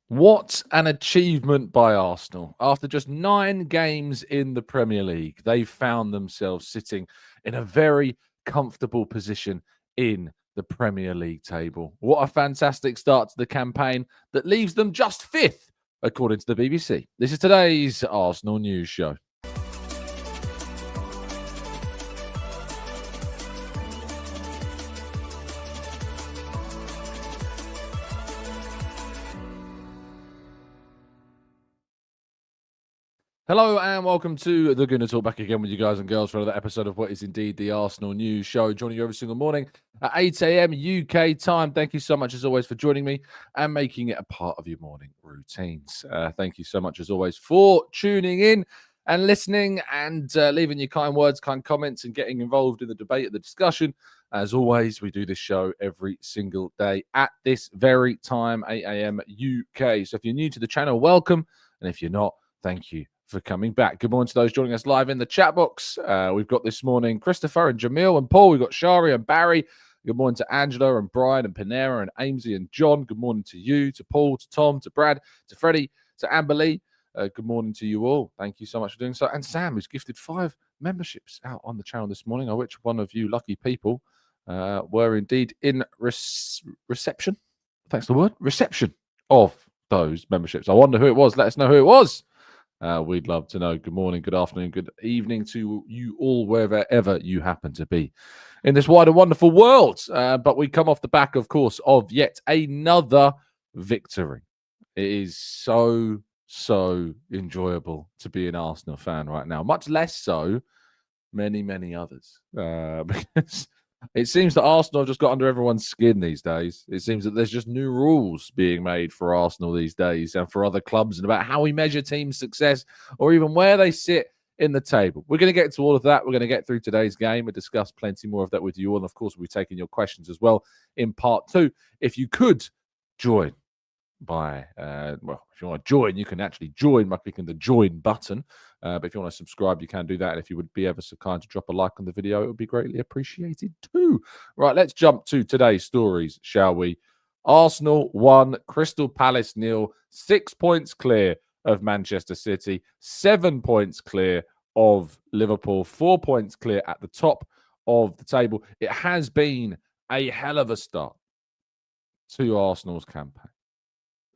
What an achievement by Arsenal. After just 9 games in the Premier League, they found themselves sitting in a very comfortable position in the Premier League table. What a fantastic start to the campaign that leaves them just 5th, according to the BBC. This is today's Arsenal News Show. Hello and welcome to the Gooner Talk, back again with you guys and girls for another episode of what is indeed the Arsenal News Show, joining you every single morning at 8 a.m. UK time. Thank you so much as always for joining me and making it a part of your morning routines. Thank you so much as always for tuning in and listening and leaving your kind words, kind comments and getting involved in the debate and the discussion. As always, we do this show every single day at this very time, 8 a.m. UK. So if you're new to the channel, welcome. And if you're not, thank you for coming back. Good morning to those joining us live in the chat box. We've got this morning Christopher and Jamil and Paul. We've got Shari and Barry. Good morning to Angela and Brian and Panera and Amesy and John. Good morning to you, to Paul, to Tom, to Brad, to Freddie, to Amber Lee. Good morning to you all. Thank you so much for doing so. And Sam, who's gifted 5 memberships out on the channel this morning, of which one of you lucky people were indeed in reception. Thanks for the word. Reception of those memberships. I wonder who it was. Let us know who it was. We'd love to know. Good morning, good afternoon, good evening to you all, wherever you happen to be in this wide and wonderful world. But we come off the back, of course, of yet another victory. It is so enjoyable to be an Arsenal fan right now. Much less so many others. Because it seems that Arsenal have just got under everyone's skin these days. It seems that there's just new rules being made for Arsenal these days and for other clubs and about how we measure team success or even where they sit in the table. We're going to get to all of that. We're going to get through today's game and discuss plenty more of that with you all. And of course, we'll be taking your questions as well in part 2. If you could join by if you want to join, you can actually join by clicking the join button, but if you want to subscribe, you can do that. And if you would be ever so kind to drop a like on the video, it would be greatly appreciated too. Right, let's jump to today's stories, shall we? Arsenal 1, Crystal Palace 0, 6 points clear of Manchester City, 7 points clear of Liverpool, 4 points clear at the top of the table. It has been a hell of a start to Arsenal's campaign.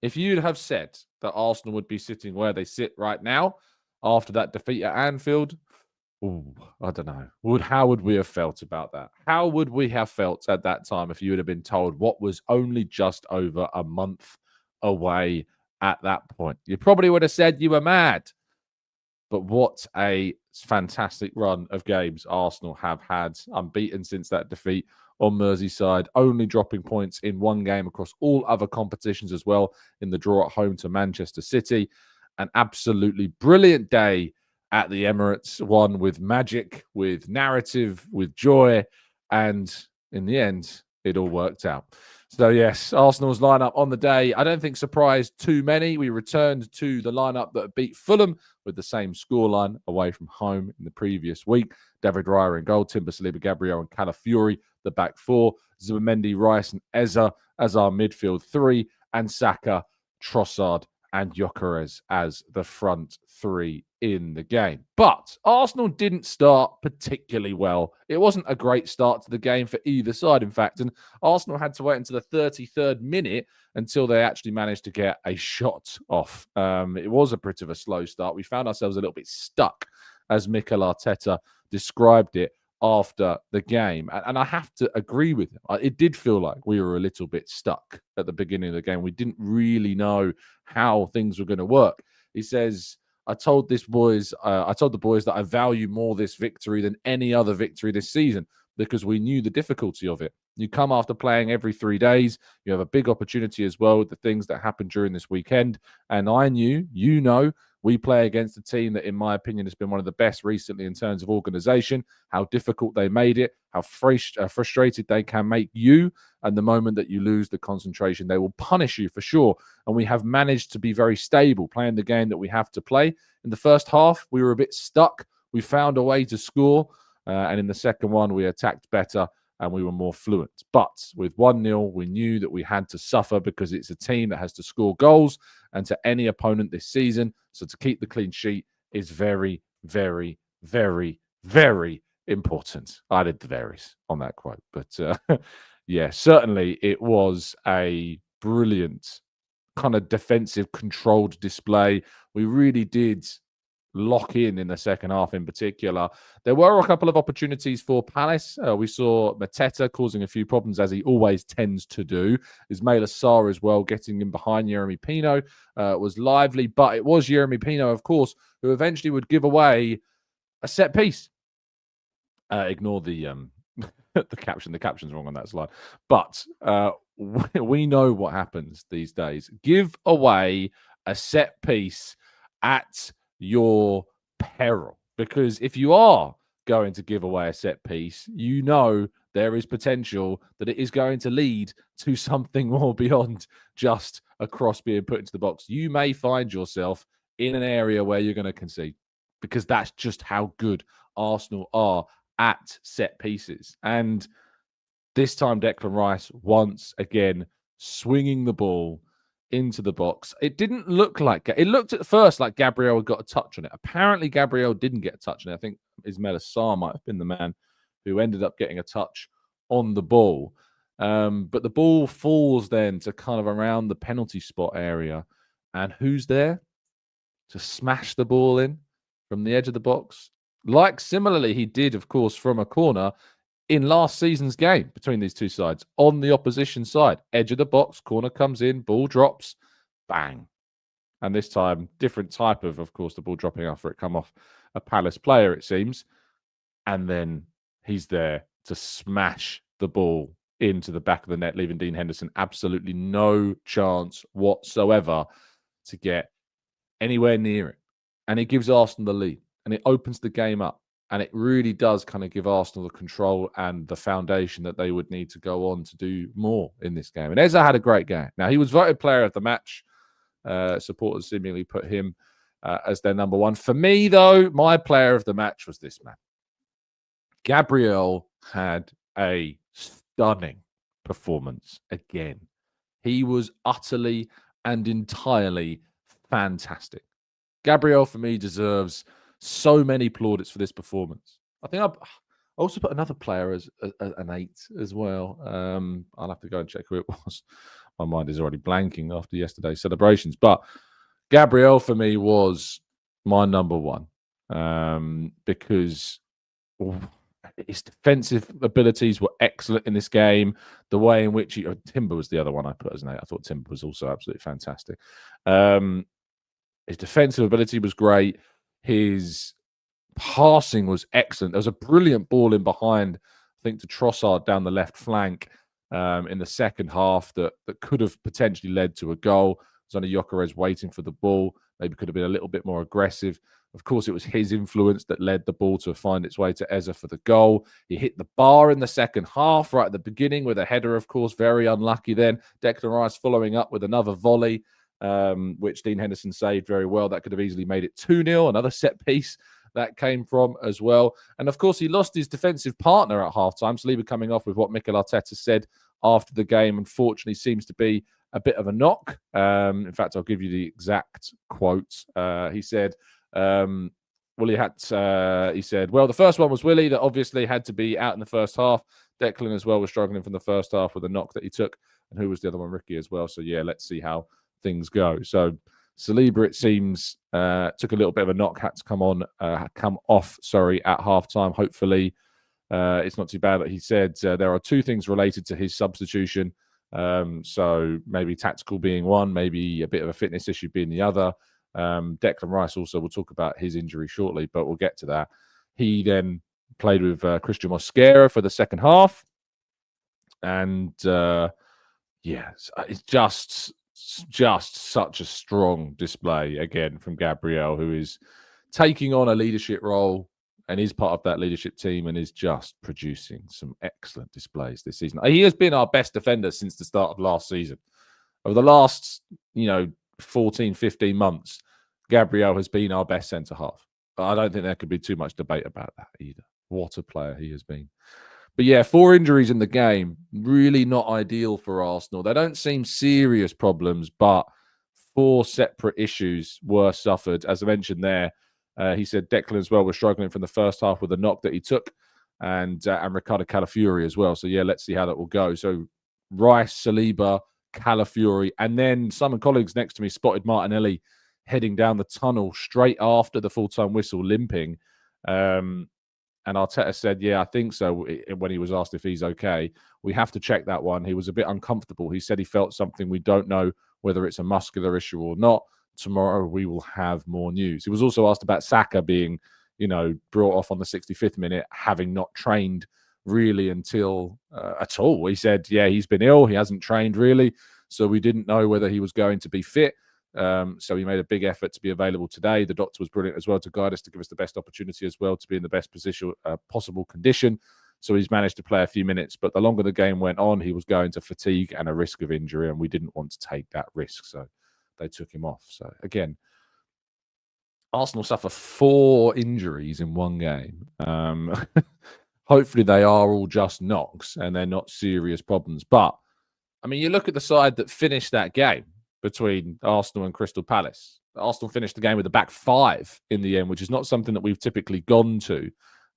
If you'd have said that Arsenal would be sitting where they sit right now after that defeat at Anfield, I don't know. How would we have felt about that? How would we have felt at that time if you would have been told what was only just over a month away at that point? You probably would have said you were mad. But what a fantastic run of games Arsenal have had, unbeaten since that defeat on Merseyside, only dropping points in 1 game across all other competitions as well in the draw at home to Manchester City. An absolutely brilliant day at the Emirates, one with magic, with narrative, with joy, and in the end, it all worked out. So yes, Arsenal's lineup on the day, I don't think surprised too many. We returned to the lineup that beat Fulham with the same scoreline away from home in the previous week. David Raya in goal, Timber, Saliba, Gabriel and Calafiori, the back 4, Zubimendi, Rice and Eze as our midfield 3, and Saka, Trossard and Gyökeres as the front 3 in the game. But Arsenal didn't start particularly well. It wasn't a great start to the game for either side, in fact, and Arsenal had to wait until the 33rd minute until they actually managed to get a shot off. It was a bit of a slow start. We found ourselves a little bit stuck, as Mikel Arteta described it after the game. And I have to agree with him. It did feel like we were a little bit stuck at the beginning of the game. We didn't really know how things were going to work. He says, I told the boys that I value more this victory than any other victory this season because we knew the difficulty of it. You come after playing every 3 days. You have a big opportunity as well with the things that happened during this weekend. And I knew, we play against a team that, in my opinion, has been one of the best recently in terms of organisation, how difficult they made it, how frustrated they can make you. And the moment that you lose the concentration, they will punish you for sure. And we have managed to be very stable playing the game that we have to play. In the first half, we were a bit stuck. We found a way to score. And in the second one, we attacked better and we were more fluent. But with 1-0, we knew that we had to suffer because it's a team that has to score goals and to any opponent this season. So to keep the clean sheet is very, very, very, very important. I did the varies on that quote. But yeah, certainly it was a brilliant kind of defensive controlled display. We really did lock in the second half in particular. There were a couple of opportunities for Palace. We saw Mateta causing a few problems, as he always tends to do. Ismail Assar as well, getting in behind Yeremy Pino, was lively. But it was Yeremy Pino, of course, who eventually would give away a set piece. Ignore the the caption. The caption's wrong on that slide. But we know what happens these days. Give away a set piece at your peril, because if you are going to give away a set piece, you know there is potential that it is going to lead to something more beyond just a cross being put into the box. You may find yourself in an area where you're going to concede, because that's just how good Arsenal are at set pieces. And this time Declan Rice once again swinging the ball into the box. It didn't look like it. Looked at first like Gabriel got a touch on it. Apparently, Gabriel didn't get a touch on it. I think Ismail Assar might have been the man who ended up getting a touch on the ball. But the ball falls then to kind of around the penalty spot area. And who's there to smash the ball in from the edge of the box? Like similarly, he did, of course, from a corner in last season's game between these two sides on the opposition side. Edge of the box, corner comes in, ball drops, bang. And this time, different type of course, the ball dropping after it come off a Palace player, it seems. And then he's there to smash the ball into the back of the net, leaving Dean Henderson absolutely no chance whatsoever to get anywhere near it. And it gives Arsenal the lead, and it opens the game up. And it really does kind of give Arsenal the control and the foundation that they would need to go on to do more in this game. And Eze had a great game. Now, he was voted player of the match. Supporters seemingly put him as their number one. For me, though, my player of the match was this man. Gabriel had a stunning performance again. He was utterly and entirely fantastic. Gabriel, for me, deserves so many plaudits for this performance. I think I also put another player as an 8 as well. I'll have to go and check who it was. My mind is already blanking after yesterday's celebrations. But Gabriel, for me, was my number one because his defensive abilities were excellent in this game. The way in which Timber was the other one I put as an 8. I thought Timber was also absolutely fantastic. His defensive ability was great. His passing was excellent. There was a brilliant ball in behind, I think, to Trossard down the left flank in the second half that could have potentially led to a goal. It was only Gyökeres waiting for the ball. Maybe could have been a little bit more aggressive. Of course, it was his influence that led the ball to find its way to Eze for the goal. He hit the bar in the second half right at the beginning with a header, of course, very unlucky then. Declan Rice following up with another volley, which Dean Henderson saved very well. That could have easily made it 2-0. Another set piece that came from as well. And of course, he lost his defensive partner at halftime. Saliba coming off with what Mikel Arteta said after the game, unfortunately, seems to be a bit of a knock. In fact, I'll give you the exact quote. He said, he said, well, the first one was Willie that obviously had to be out in the first half. Declan as well was struggling from the first half with a knock that he took. And who was the other one? Ricky as well. So, yeah, let's see how things go. So Saliba, it seems, took a little bit of a knock, had to come off at halftime. Hopefully, it's not too bad. But he said there are two things related to his substitution. So maybe tactical being one, maybe a bit of a fitness issue being the other. Declan Rice also, we'll talk about his injury shortly, but we'll get to that. He then played with Christian Mosquera for the second half. And it's just such a strong display again from Gabriel, who is taking on a leadership role and is part of that leadership team and is just producing some excellent displays this season. He has been our best defender since the start of last season. Over the last, 14, 15 months, Gabriel has been our best centre-half. I don't think there could be too much debate about that either. What a player he has been. But yeah, 4 injuries in the game, really not ideal for Arsenal. They don't seem serious problems, but 4 separate issues were suffered. As I mentioned there, he said Declan as well was struggling from the first half with a knock that he took, and Ricardo Calafiori as well. So yeah, let's see how that will go. So Rice, Saliba, Calafiori, and then some colleagues next to me spotted Martinelli heading down the tunnel straight after the full-time whistle, limping. And Arteta said, yeah, I think so, when he was asked if he's okay. We have to check that one. He was a bit uncomfortable. He said he felt something. We don't know whether it's a muscular issue or not. Tomorrow we will have more news. He was also asked about Saka being, brought off on the 65th minute, having not trained really until at all. He said, yeah, he's been ill. He hasn't trained really. So we didn't know whether he was going to be fit. So he made a big effort to be available today. The doctor was brilliant as well to guide us, to give us the best opportunity as well to be in the best position, possible condition. So he's managed to play a few minutes, but the longer the game went on, he was going to fatigue and a risk of injury, and we didn't want to take that risk. So they took him off. So again, Arsenal suffer 4 injuries in one game. Hopefully they are all just knocks and they're not serious problems. But, I mean, you look at the side that finished that game between Arsenal and Crystal Palace. Arsenal finished the game with a back 5 in the end, which is not something that we've typically gone to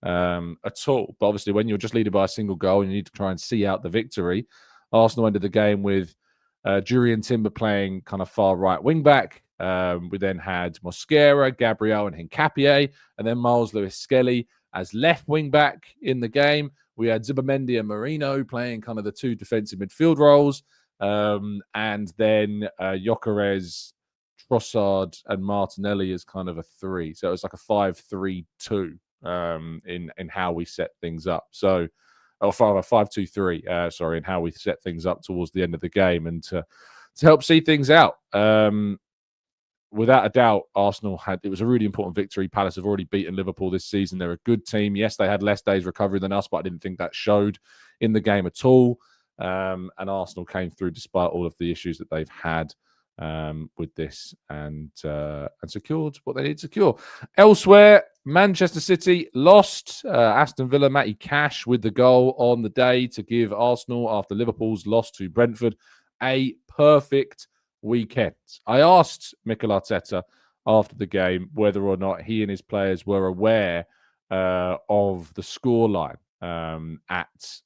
at all. But obviously, when you're just leading by a single goal and you need to try and see out the victory, Arsenal ended the game with Jurriën Timber playing kind of far right wing back. We then had Mosquera, Gabriel, and Hincapié, and then Miles Lewis-Skelly as left wing back in the game. We had Zubimendi and Marino playing kind of the 2 defensive midfield roles. And then Gyökeres, Trossard, and Martinelli as kind of a 3. So it was like a 5-3-2 in how we set things up. So, or 5-2-3, sorry, in how we set things up towards the end of the game, and to help see things out. Without a doubt, Arsenal it was a really important victory. Palace have already beaten Liverpool this season. They're a good team. Yes, they had less days recovery than us, but I didn't think that showed in the game at all. And Arsenal came through despite all of the issues that they've had with this, and secured what they need to secure. Elsewhere, Manchester City lost. Aston Villa, Matty Cash with the goal on the day to give Arsenal, after Liverpool's loss to Brentford, a perfect weekend. I asked Mikel Arteta after the game whether or not he and his players were aware of the scoreline at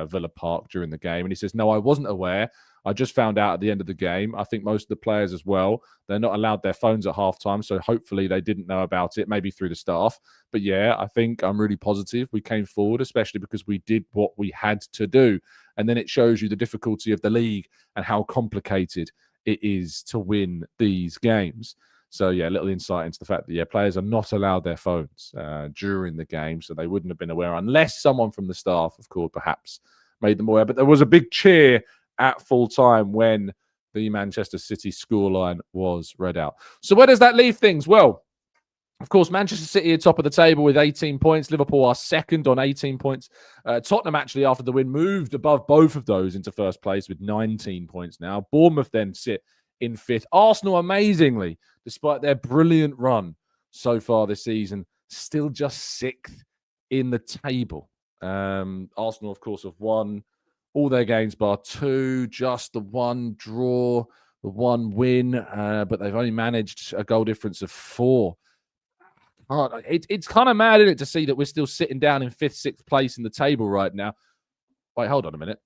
Villa Park during the game, and he says, no, I wasn't aware. I just found out at the end of the game. I think most of the players as well, they're not allowed their phones at halftime, so hopefully they didn't know about it, maybe through the staff. But yeah, I think I'm really positive we came forward, especially because we did what we had to do. And then it shows you the difficulty of the league and how complicated it is to win these games. So yeah, a little insight into the fact that players are not allowed their phones during the game, so they wouldn't have been aware unless someone from the staff, of course, perhaps made them aware. But there was a big cheer at full time when the Manchester City scoreline was read out. So where does that leave things? Well, of course, Manchester City are top of the table with 18 points. Liverpool are second on 18 points. Tottenham, actually, after the win, moved above both of those into first place with 19 points now. Bournemouth then sit in 5th. Arsenal, amazingly, despite their brilliant run so far this season, still just 6th in the table. Arsenal, of course, have won all their games bar 2, just the 1 draw, the 1 win, but they've only managed a goal difference of 4. It's kind of mad, isn't it, to see that we're still sitting down in 5th, 6th place in the table right now. Wait, hold on a minute.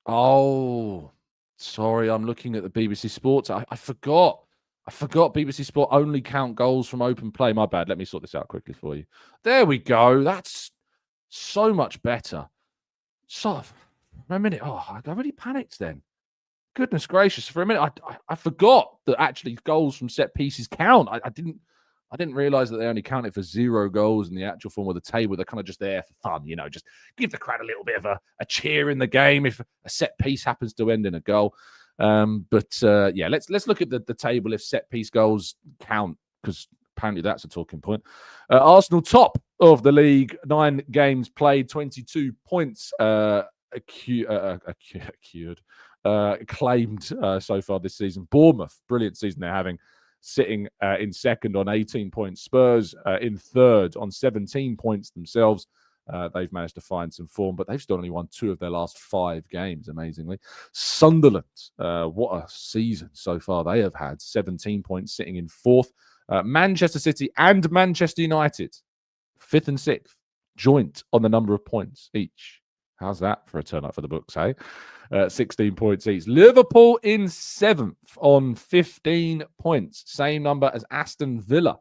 Oh, sorry, I'm looking at the BBC Sports. I forgot. I forgot BBC Sport only count goals from open play. My bad. Let me sort this out quickly for you. There we go. That's so much better. So, for a minute, I really panicked then. Goodness gracious! For a minute, I forgot that actually goals from set pieces count. I didn't realize that they only counted for 0 goals in the actual form of the table. They're kind of just there for fun, just give the crowd a little bit of a cheer in the game if a set piece happens to end in a goal. Let's look at the table if set piece goals count, because apparently that's a talking point. Arsenal top of the league, 9 games played, 22 points claimed so far this season. Bournemouth, brilliant season they're having, sitting in 2nd on 18 points. Spurs in 3rd on 17 points themselves. they've managed to find some form, but they've still only won 2 of their last 5 games, amazingly. Sunderland, what a season so far they have had. 17 points, sitting in 4th. Manchester City and Manchester United, 5th and 6th, joint on the number of points each. How's that for a turn up for the books, hey? 16 points each. Liverpool in 7th on 15 points. Same number as Aston Villa,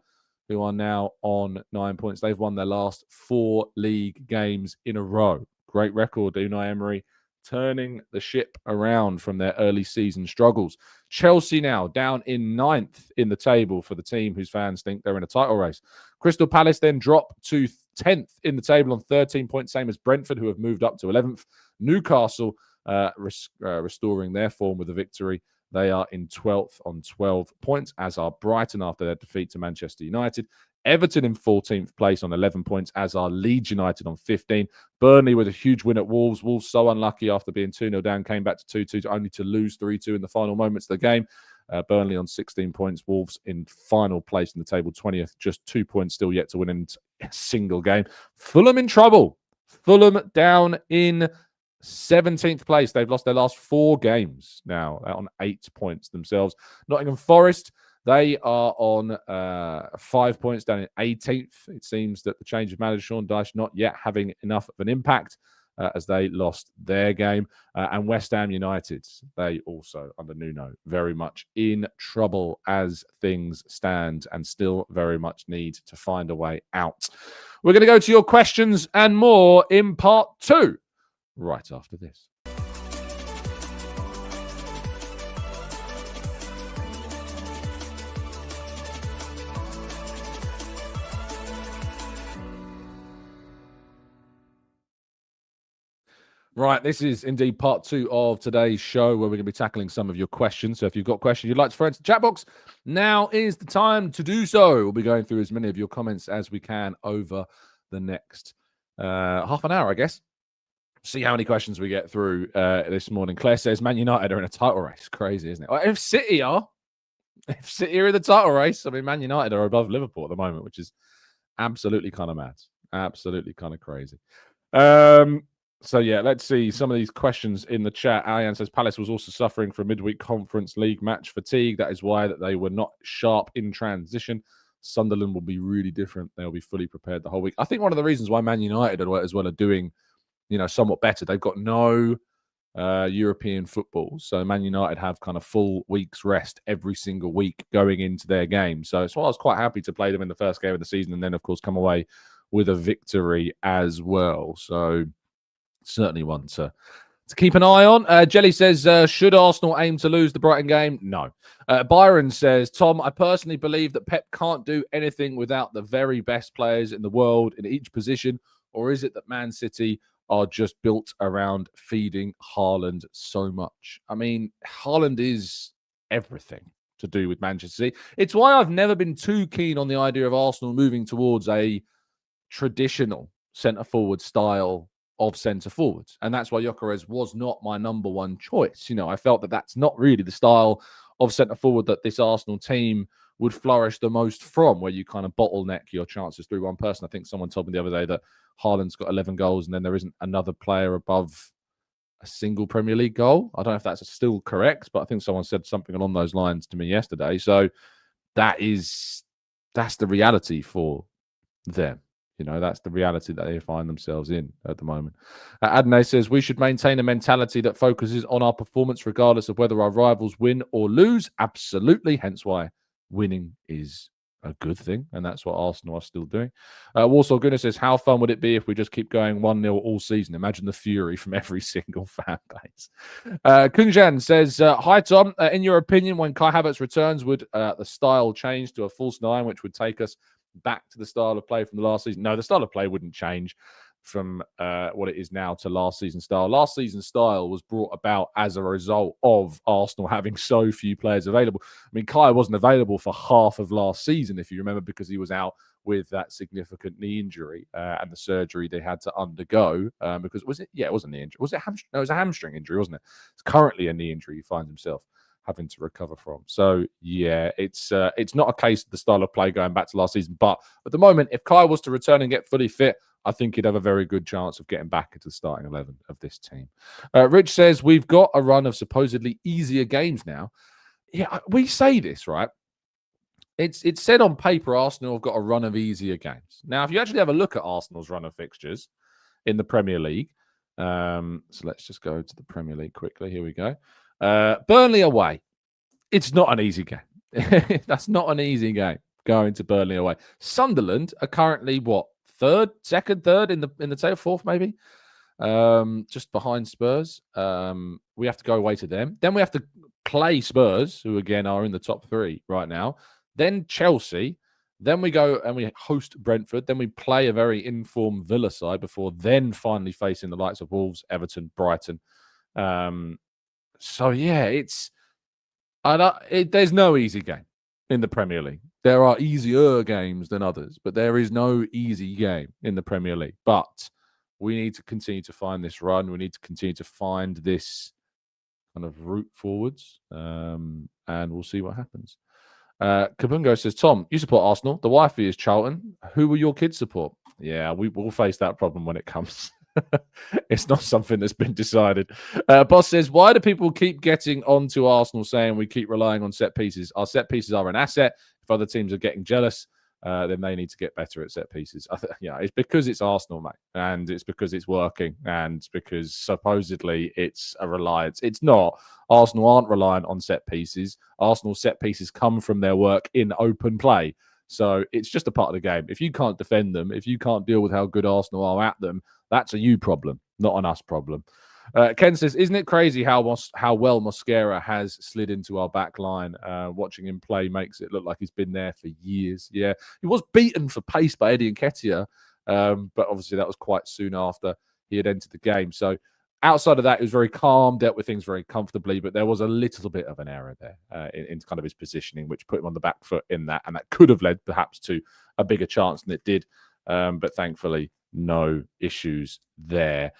who are now on 9 points. They've won their last 4 league games in a row. Great record, Unai Emery, turning the ship around from their early season struggles. Chelsea now down in 9th in the table for the team whose fans think they're in a title race. Crystal Palace then drop to 10th in the table on 13 points, same as Brentford, who have moved up to 11th. Newcastle restoring their form with a victory. They are in 12th on 12 points, as are Brighton after their defeat to Manchester United. Everton in 14th place on 11 points, as are Leeds United on 15. Burnley with a huge win at Wolves. Wolves so unlucky after being 2-0 down, came back to 2-2, only to lose 3-2 in the final moments of the game. Burnley on 16 points. Wolves in final place in the table, 20th, just 2 points still yet to win in a single game. Fulham in trouble. Fulham down in 17th place. They've lost their last 4 games now on 8 points themselves. Nottingham Forest, they are on 5 points down in 18th. It seems that the change of manager, Sean Dyche, not yet having enough of an impact as they lost their game. And West Ham United, they also, under Nuno, very much in trouble as things stand and still very much need to find a way out. We're going to go to your questions and more in part 2 right after this. Right, this is indeed part 2 of today's show, where we're going to be tackling some of your questions. So if you've got questions you'd like to throw into the chat box, now is the time to do so. We'll be going through as many of your comments as we can over the next half an hour, I guess. See how many questions we get through this morning. Claire says, Man United are in a title race. Crazy, isn't it? Well, if City are in the title race, I mean, Man United are above Liverpool at the moment, which is absolutely kind of mad. Absolutely kind of crazy. So, yeah, let's see some of these questions in the chat. Ariane says, Palace was also suffering from midweek Conference League match fatigue. That is why that they were not sharp in transition. Sunderland will be really different. They'll be fully prepared the whole week. I think one of the reasons why Man United as well are doing, somewhat better, they've got no European football. So Man United have kind of full week's rest every single week going into their game. So I was quite happy to play them in the first game of the season and then, of course, come away with a victory as well. So certainly one to keep an eye on. Jelly says, should Arsenal aim to lose the Brighton game? No. Byron says, Tom, I personally believe that Pep can't do anything without the very best players in the world in each position. Or is it that Man City are just built around feeding Haaland so much? I mean, Haaland is everything to do with Manchester City. It's why I've never been too keen on the idea of Arsenal moving towards a traditional centre-forward style of centre-forwards. And that's why Gyökeres was not my number one choice. I felt that that's not really the style of centre-forward that this Arsenal team would flourish the most from, where you kind of bottleneck your chances through one person. I think someone told me the other day that Haaland's got 11 goals and then there isn't another player above a single Premier League goal. I don't know if that's still correct, but I think someone said something along those lines to me yesterday. So that's the reality for them. That's the reality that they find themselves in at the moment. Adnay says, we should maintain a mentality that focuses on our performance regardless of whether our rivals win or lose. Absolutely. Hence why winning is a good thing. And that's what Arsenal are still doing. Warsaw Gooner says, how fun would it be if we just keep going 1-0 all season? Imagine the fury from every single fan base. Kunjan says, hi, Tom. In your opinion, when Kai Havertz returns, would the style change to a false 9, which would take us back to the style of play from the last season? No, the style of play wouldn't change from what it is now to last season's style. Last season's style was brought about as a result of Arsenal having so few players available. I mean, Kai wasn't available for half of last season, if you remember, because he was out with that significant knee injury and the surgery they had to undergo. Because it wasn't a knee injury. Was it hamstring? No, it was a hamstring injury, wasn't it? It's currently a knee injury he finds himself having to recover from. So yeah, it's not a case of the style of play going back to last season. But at the moment, if Kai was to return and get fully fit, I think he'd have a very good chance of getting back into the starting 11 of this team. Rich says, we've got a run of supposedly easier games now. Yeah, we say this, right? It's said on paper Arsenal have got a run of easier games. Now, if you actually have a look at Arsenal's run of fixtures in the Premier League, so let's just go to the Premier League quickly. Here we go. Burnley away. It's not an easy game. That's not an easy game going to Burnley away. Sunderland are currently what? Third in the table, fourth maybe, just behind Spurs. We have to go away to them. Then we have to play Spurs, who again are in the top 3 right now. Then Chelsea. Then we go and we host Brentford. Then we play a very informed Villa side before then finally facing the likes of Wolves, Everton, Brighton. So yeah, there's no easy game in the Premier League. There are easier games than others, but there is no easy game in the Premier League. But we need to continue to find this run. We need to continue to find this kind of route forwards, and we'll see what happens. Kabungo says, Tom, you support Arsenal. The wifey is Charlton. Who will your kids support? Yeah, we will face that problem when it comes. It's not something that's been decided. Boss says, why do people keep getting onto Arsenal saying we keep relying on set pieces? Our set pieces are an asset. If other teams are getting jealous, then they need to get better at set pieces. It's because it's Arsenal, mate, and it's because it's working, and it's because supposedly it's a reliance. It's not. Arsenal aren't reliant on set pieces. Arsenal set pieces come from their work in open play. So it's just a part of the game. If you can't defend them, if you can't deal with how good Arsenal are at them, that's a you problem, not an us problem. Ken says, isn't it crazy how well Mosquera has slid into our back line? Watching him play makes it look like he's been there for years. Yeah, he was beaten for pace by Eddie Nketiah, but obviously that was quite soon after he had entered the game. So outside of that, he was very calm, dealt with things very comfortably, but there was a little bit of an error there in kind of his positioning, which put him on the back foot in that, and that could have led perhaps to a bigger chance than it did. But thankfully, no issues there.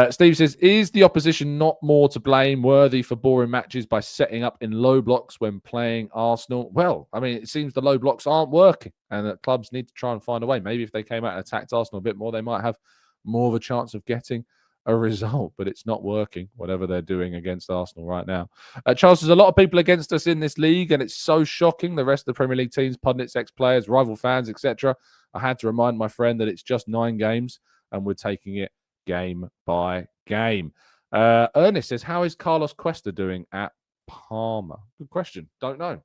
Steve says, is the opposition not more to blame, worthy for boring matches by setting up in low blocks when playing Arsenal? Well, I mean, it seems the low blocks aren't working and that clubs need to try and find a way. Maybe if they came out and attacked Arsenal a bit more, they might have more of a chance of getting a result, but it's not working, whatever they're doing against Arsenal right now. Charles, there's a lot of people against us in this league, and it's so shocking. The rest of the Premier League teams, pundits, ex-players, rival fans, etc. I had to remind my friend that it's just 9 games, and we're taking it game by game. Ernest says, how is Carlos Cuesta doing at Parma? Good question. Don't know.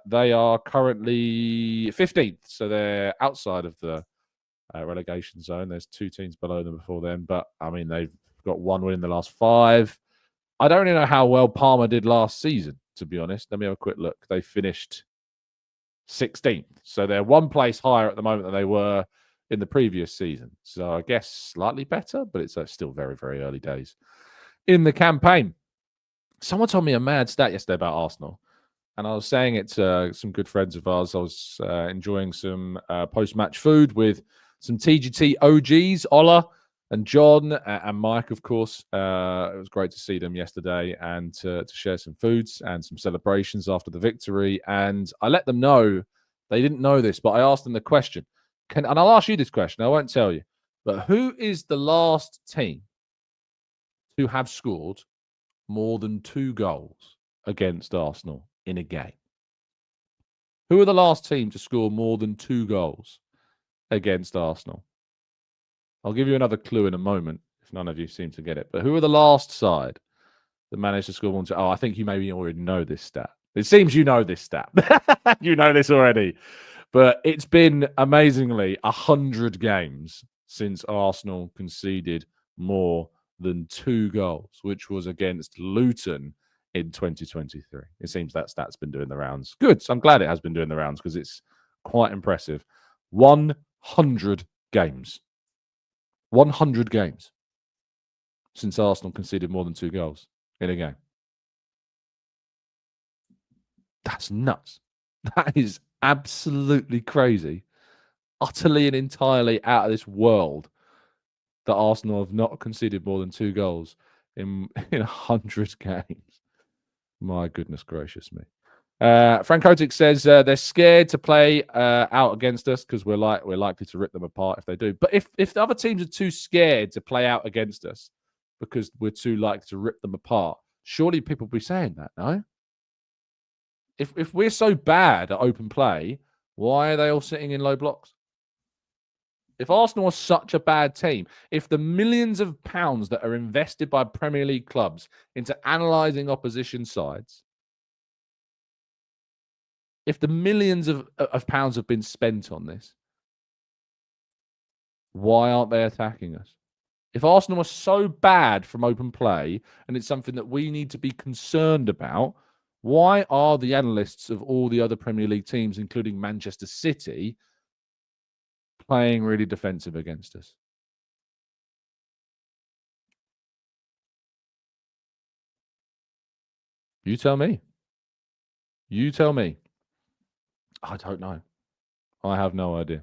They are currently 15th, so they're outside of the relegation zone. There's 2 teams below them before them, but I mean, they've got 1 win in the last 5. I don't really know how well Parma did last season, to be honest. Let me have a quick look. They finished 16th, so they're 1 place higher at the moment than they were in the previous season. So I guess slightly better, but it's still very, very early days in the campaign. Someone told me a mad stat yesterday about Arsenal, and I was saying it to some good friends of ours. I was enjoying some post-match food with some TGT OGs, Ola and John and Mike, of course. It was great to see them yesterday and to share some foods and some celebrations after the victory. And I let them know, they didn't know this, but I asked them the question. And I'll ask you this question, I won't tell you. But who is the last team to have scored more than 2 goals against Arsenal in a game? Who are the last team to score more than 2 goals against Arsenal? I'll give you another clue in a moment if none of you seem to get it. But who are the last side that managed to score 1 2? Oh, I think you maybe already know this stat. It seems you know this stat. You know this already. But it's been amazingly 100 games since Arsenal conceded more than 2 goals, which was against Luton in 2023. It seems that stat's been doing the rounds. Good. I'm glad it has been doing the rounds because it's quite impressive. 100 games. 100 games since Arsenal conceded more than 2 goals in a game. That's nuts. That is absolutely crazy. Utterly and entirely out of this world that Arsenal have not conceded more than 2 goals in 100 games. My goodness gracious me. Frank Kotick says they're scared to play out against us because we're likely to rip them apart if they do. But if the other teams are too scared to play out against us because we're too likely to rip them apart, surely people will be saying that, no? If we're so bad at open play, why are they all sitting in low blocks? If Arsenal are such a bad team, if the millions of pounds that are invested by Premier League clubs into analysing opposition sides, if the millions of pounds have been spent on this, why aren't they attacking us? If Arsenal are so bad from open play and it's something that we need to be concerned about, why are the analysts of all the other Premier League teams, including Manchester City, playing really defensive against us? You tell me. You tell me. I don't know. I have no idea.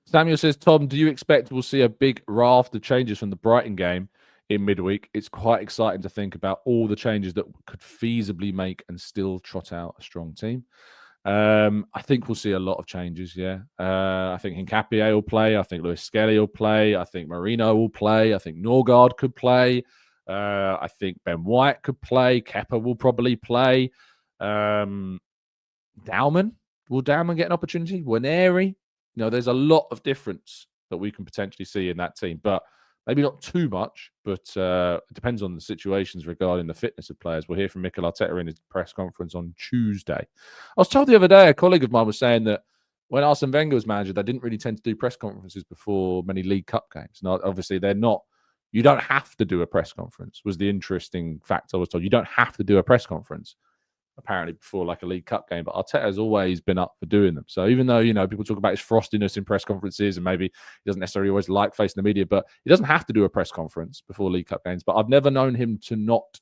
Samuel says, Tom, do you expect we'll see a big raft of changes from the Brighton game in midweek? It's quite exciting to think about all the changes that could feasibly make and still trot out a strong team. I think we'll see a lot of changes, yeah. I think Hincapié will play. I think Lewis Skelly will play. I think Marino will play. I think Norgard could play. I think Ben White could play. Kepa will probably play. Dauman. Will Dauman get an opportunity? Waneri? There's a lot of difference that we can potentially see in that team, but maybe not too much. But it depends on the situations regarding the fitness of players. We'll hear from Mikel Arteta in his press conference on Tuesday. I was told the other day, a colleague of mine was saying that when Arsene Wenger was manager, they didn't really tend to do press conferences before many League Cup games. Now, obviously, they're not. You don't have to do a press conference, was the interesting fact I was told. You don't have to do a press conference, apparently, before like a League Cup game, but Arteta has always been up for doing them. So even though, people talk about his frostiness in press conferences and maybe he doesn't necessarily always like facing the media, but he doesn't have to do a press conference before League Cup games. But I've never known him to not,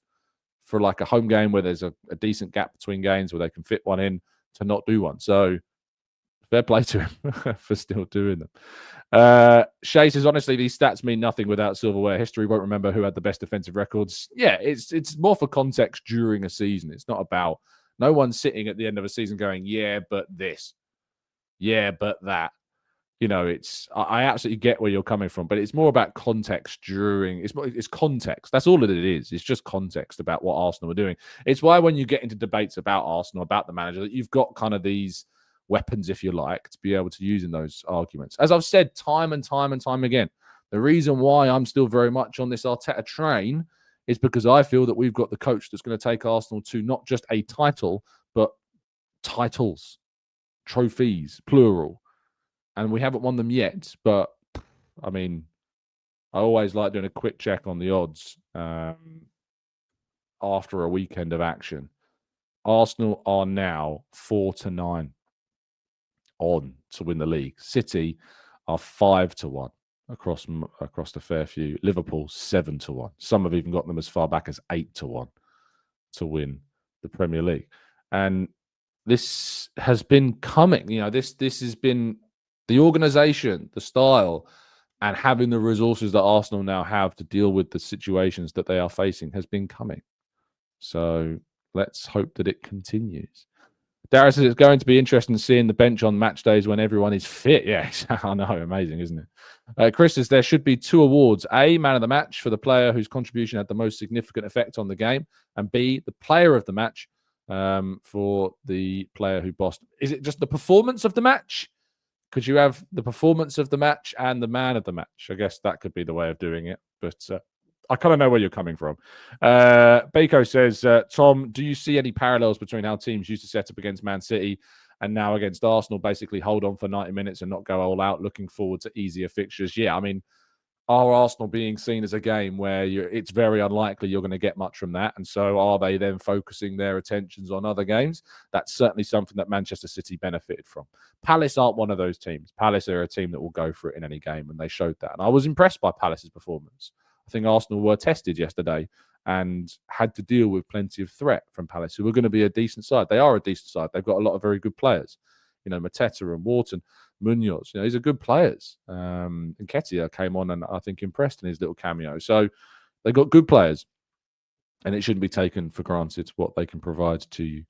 for like a home game where there's a decent gap between games where they can fit one in, to not do one. So fair play to him for still doing them. Shay says, honestly, these stats mean nothing without silverware. History won't remember who had the best defensive records. Yeah, it's more for context during a season. It's not about, no one's sitting at the end of a season going, yeah, but this. Yeah, but that. I absolutely get where you're coming from, but it's more about context during. It's context. That's all that it is. It's just context about what Arsenal are doing. It's why when you get into debates about Arsenal, about the manager, that you've got kind of these weapons, if you like, to be able to use in those arguments. As I've said time and time and time again, the reason why I'm still very much on this Arteta train is because I feel that we've got the coach that's going to take Arsenal to not just a title, but titles, trophies, plural. And we haven't won them yet, but I mean, I always like doing a quick check on the odds after a weekend of action. Arsenal are now 4-9 on to win the league. City are 5-1 across the fair few. Liverpool 7-1. Some have even got them as far back as 8-1 to win the Premier League. And this has been coming. This has been the organisation, the style, and having the resources that Arsenal now have to deal with the situations that they are facing has been coming. So let's hope that it continues. Darius says it's going to be interesting seeing the bench on match days when everyone is fit. Yeah, I know. Amazing, isn't it? Chris says there should be 2 awards. A, man of the match for the player whose contribution had the most significant effect on the game. And B, the player of the match for the player who bossed. Is it just the performance of the match? Could you have the performance of the match and the man of the match? I guess that could be the way of doing it. But I kind of know where you're coming from. Bako says, Tom, do you see any parallels between how teams used to set up against Man City and now against Arsenal, basically hold on for 90 minutes and not go all out, looking forward to easier fixtures? Yeah, I mean, are Arsenal being seen as a game where it's very unlikely you're going to get much from that? And so are they then focusing their attentions on other games? That's certainly something that Manchester City benefited from. Palace aren't one of those teams. Palace are a team that will go for it in any game, and they showed that. And I was impressed by Palace's performance. I think Arsenal were tested yesterday and had to deal with plenty of threat from Palace, who were going to be a decent side. They are a decent side. They've got a lot of very good players. Mateta and Wharton, Munoz, these are good players. And Nketiah came on and I think impressed in his little cameo. So they've got good players. And it shouldn't be taken for granted what they can provide to you.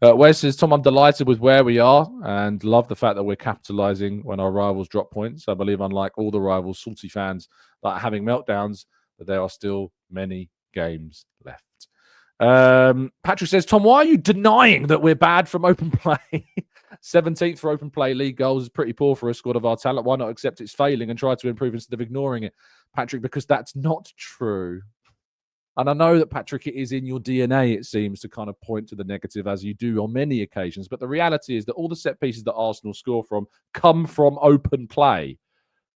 Wes says, Tom, I'm delighted with where we are and love the fact that we're capitalising when our rivals drop points. I believe, unlike all the rivals, salty fans that are having meltdowns, that there are still many games left. Patrick says, Tom, why are you denying that we're bad from open play? 17th for open play league goals is pretty poor for a squad of our talent. Why not accept it's failing and try to improve instead of ignoring it? Patrick, because that's not true. And I know that, Patrick, it is in your DNA, it seems, to kind of point to the negative as you do on many occasions. But the reality is that all the set pieces that Arsenal score from come from open play.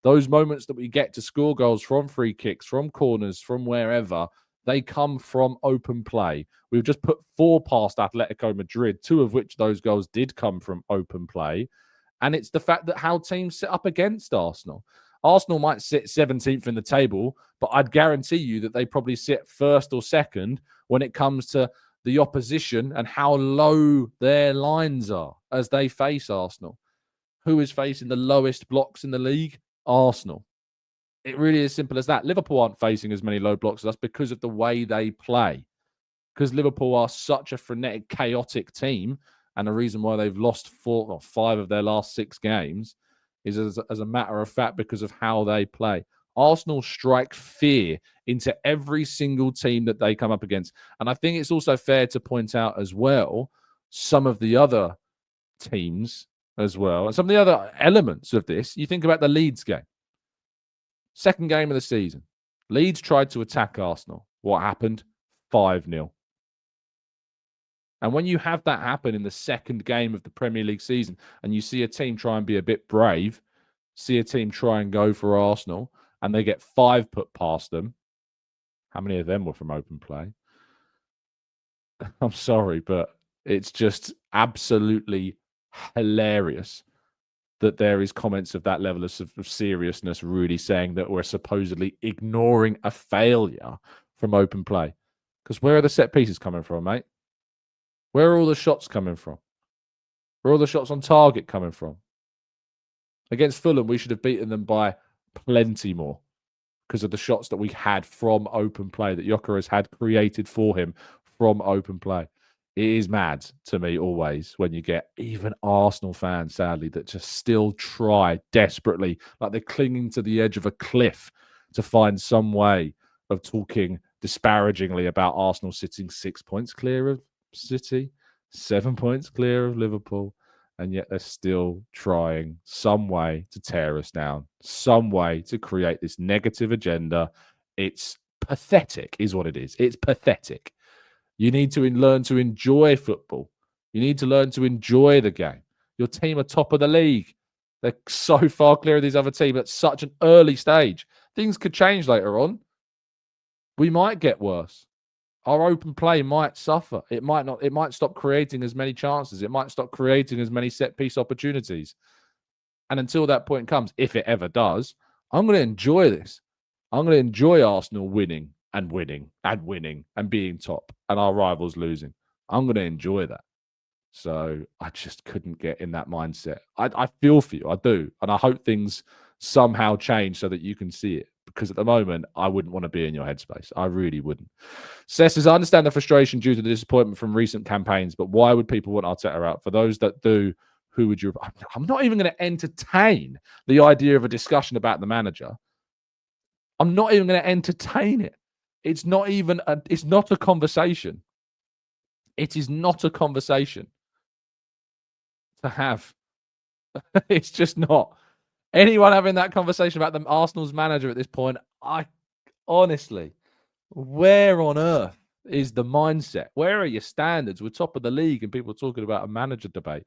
Those moments that we get to score goals from free kicks, from corners, from wherever, they come from open play. We've just put 4 past Atletico Madrid, 2 of which those goals did come from open play. And it's the fact that how teams sit up against Arsenal. Arsenal might sit 17th in the table, but I'd guarantee you that they probably sit first or second when it comes to the opposition and how low their lines are as they face Arsenal. Who is facing the lowest blocks in the league? Arsenal. It really is simple as that. Liverpool aren't facing as many low blocks as us because of the way they play. Because Liverpool are such a frenetic, chaotic team, and the reason why they've lost 4 or 5 of their last 6 games is as a matter of fact because of how they play. Arsenal strike fear into every single team that they come up against. And I think it's also fair to point out as well some of the other teams as well, and some of the other elements of this. You think about the Leeds game. Second game of the season. Leeds tried to attack Arsenal. What happened? 5-0. And when you have that happen in the second game of the Premier League season and you see a team try and be a bit brave, see a team try and go for Arsenal, and they get 5 put past them, how many of them were from open play? I'm sorry, but it's just absolutely hilarious that there is comments of that level of seriousness really saying that we're supposedly ignoring a failure from open play. Because where are the set pieces coming from, mate? Where are all the shots coming from? Where are all the shots on target coming from? Against Fulham, we should have beaten them by plenty more because of the shots that we had from open play, that Gyökeres had created for him from open play. It is mad to me always when you get even Arsenal fans, sadly, that just still try desperately, like they're clinging to the edge of a cliff to find some way of talking disparagingly about Arsenal sitting 6 points clear of City, 7 points clear of Liverpool, and yet they're still trying some way to tear us down, some way to create this negative agenda. It's pathetic, is what it is. It's pathetic. You need to learn to enjoy football. You need to learn to enjoy the game. Your team are top of the league. They're so far clear of these other teams at such an early stage. Things could change later on. We might get worse. Our open play might suffer. It might not. It might stop creating as many chances. It might stop creating as many set piece opportunities. And until that point comes, if it ever does, I'm going to enjoy this. I'm going to enjoy Arsenal winning and winning and winning and being top and our rivals losing. I'm going to enjoy that. So I just couldn't get in that mindset. I feel for you. I do. And I hope things somehow change so that you can see it. Because at the moment, I wouldn't want to be in your headspace. I really wouldn't. Seth says, I understand the frustration due to the disappointment from recent campaigns, but why would people want Arteta out? For those that do, who would you... I'm not even going to entertain the idea of a discussion about the manager. I'm not even going to entertain it. It's not even it's not a conversation. It is not a conversation to have. It's just not. Anyone having that conversation about the Arsenal's manager at this point, I honestly, where on earth is the mindset? Where are your standards? We're top of the league and people are talking about a manager debate.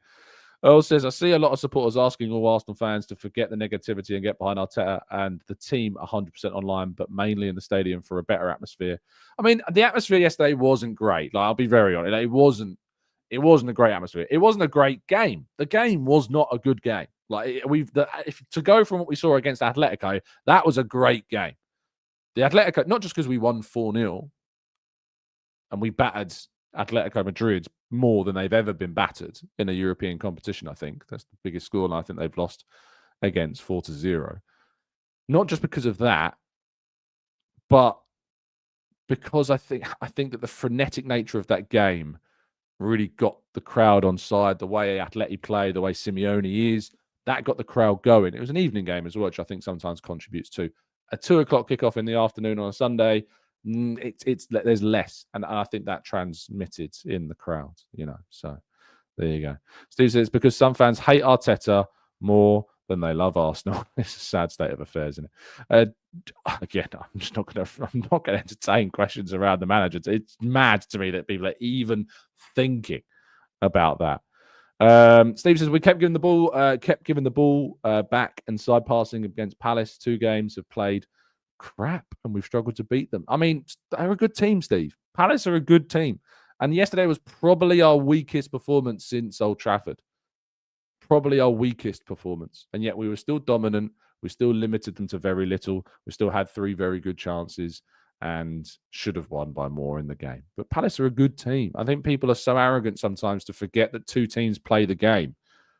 Earl says, I see a lot of supporters asking all Arsenal fans to forget the negativity and get behind Arteta and the team 100% online, but mainly in the stadium for a better atmosphere. I mean, the atmosphere yesterday wasn't great. Like, I'll be very honest. It wasn't a great atmosphere. It wasn't a great game. The game was not a good game. Like, to go from what we saw against Atletico, that was a great game. The Atletico, not just because we won 4-0 and we battered Atletico Madrid more than they've ever been battered in a European competition, I think. That's the biggest score, and I think they've lost against 4-0. Not just because of that, but because I think that the frenetic nature of that game really got the crowd on side. The way Atleti play, the way Simeone is, that got the crowd going. It was an evening game as well, which I think sometimes contributes to a 2:00 kickoff in the afternoon on a Sunday. There's less, and I think that transmitted in the crowd. So there you go. Steve says because some fans hate Arteta more than they love Arsenal. It's a sad state of affairs, isn't it? Again, I'm not gonna entertain questions around the manager. It's mad to me that people are even thinking about that. Steve says we kept giving the ball back and side passing against Palace. 2 games have played crap and we've struggled to beat them. I mean, they're a good team, Steve. Palace are a good team. And yesterday was probably our weakest performance since Old Trafford. Probably our weakest performance. And yet we were still dominant. We still limited them to very little. We still had 3 very good chances and should have won by more in the game. But Palace are a good team. I think people are so arrogant sometimes to forget that 2 teams play the game.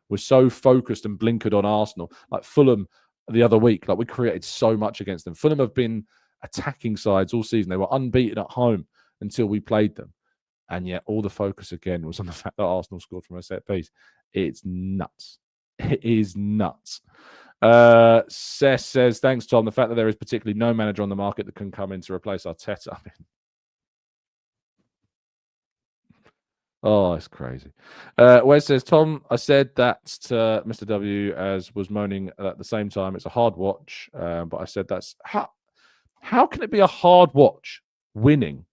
We're so focused and blinkered on Arsenal. Like Fulham the other week, like we created so much against them. Fulham have been attacking sides all season. They were unbeaten at home until we played them. And yet all the focus again was on the fact that Arsenal scored from a set piece. It's nuts. It is nuts. Seth says, thanks, Tom. The fact that there is particularly no manager on the market that can come in to replace Arteta. Oh, it's crazy. Wes says, Tom, I said that to Mr. W as was moaning at the same time. It's a hard watch, but I said that's... How can it be a hard watch winning?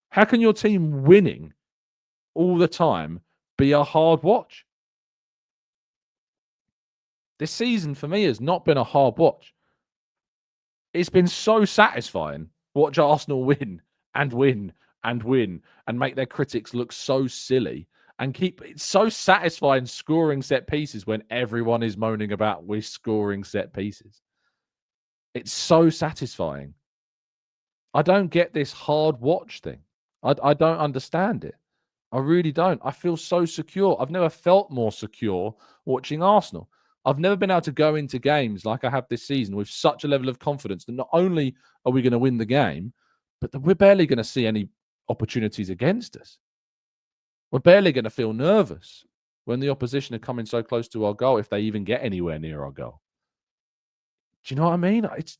How can your team winning all the time be a hard watch? This season for me has not been a hard watch. It's been so satisfying watch Arsenal win and win and win and make their critics look so silly and it's so satisfying scoring set pieces when everyone is moaning about we're scoring set pieces. It's so satisfying. I don't get this hard watch thing. I don't understand it. I really don't. I feel so secure. I've never felt more secure watching Arsenal. I've never been able to go into games like I have this season with such a level of confidence that not only are we going to win the game, but that we're barely going to see any opportunities against us. We're barely going to feel nervous when the opposition are coming so close to our goal, if they even get anywhere near our goal. Do you know what I mean? It